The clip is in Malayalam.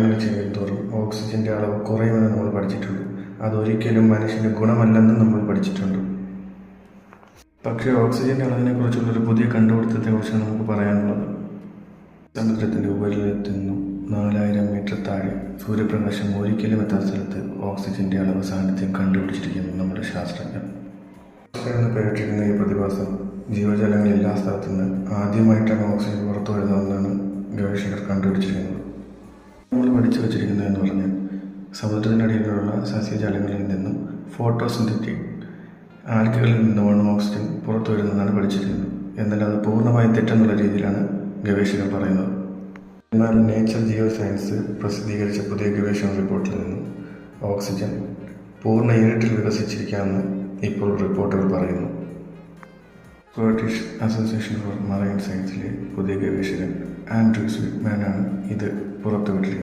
ആഴങ്ങൾ ചെയ്യുന്തോറും ഓക്സിജൻ്റെ അളവ് കുറയുമെന്ന് നമ്മൾ പഠിച്ചിട്ടുണ്ട്. അതൊരിക്കലും മനുഷ്യൻ്റെ ഗുണമല്ലെന്നും നമ്മൾ പഠിച്ചിട്ടുണ്ട്. പക്ഷേ ഓക്സിജൻ്റെ അളവിനെക്കുറിച്ചുള്ളൊരു പുതിയ കണ്ടുപിടുത്തത്തെക്കുറിച്ചാണ് നമുക്ക് പറയാനുള്ളത്. സമുദ്രത്തിൻ്റെ ഉപരിതലത്തിൽ നിന്നും 4000 മീറ്റർ താഴെ സൂര്യപ്രകാശം ഒരിക്കലും എത്താത്ത സ്ഥലത്ത് ഓക്സിജൻ്റെ അളവ് സാന്നിധ്യം കണ്ടുപിടിച്ചിരിക്കുന്നു നമ്മുടെ ശാസ്ത്രജ്ഞർ. എന്ന് പേരിട്ടിരുന്ന ഈ പ്രതിഭാസം ജീവജാലങ്ങളില്ലാ സ്ഥലത്തു നിന്ന് ആദ്യമായിട്ടാണ് ഓക്സിജൻ പുറത്തു വരുന്നതെന്നാണ് ഗവേഷകർ കണ്ടുപിടിച്ചിരിക്കുന്നത്. നമ്മൾ പഠിച്ചു വച്ചിരിക്കുന്നതെന്ന് പറഞ്ഞാൽ സമുദ്രത്തിനടിയിലുള്ള സസ്യജാലങ്ങളിൽ നിന്നും ഫോട്ടോസിന്തറ്റിക് ആൽഗകളിൽ നിന്നുമാണ് ഓക്സിജൻ പുറത്തു വരുന്നതെന്നാണ് പഠിച്ചിരിക്കുന്നത്. എന്നാൽ അത് പൂർണ്ണമായും തെറ്റെന്നുള്ള രീതിയിലാണ് ഗവേഷകർ പറയുന്നത്. എന്നാൽ നേച്ചർ ജിയോ സയൻസ് പ്രസിദ്ധീകരിച്ച പുതിയ ഗവേഷണ റിപ്പോർട്ടിൽ നിന്നും ഓക്സിജൻ പൂർണ്ണ യൂണിറ്റിൽ വികസിച്ചിരിക്കാമെന്ന് ഇപ്പോൾ റിപ്പോർട്ടുകൾ പറയുന്നു. സ്കോട്ടിഷ് അസോസിയേഷൻ ഫോർ മറൈൻ സയൻസിലെ പുതിയ ഗവേഷകൻ ആൻഡ്രൂ സ്വിറ്റ്മാനാണ് ഇത് പുറത്തുവിട്ടിരിക്കുന്നത്.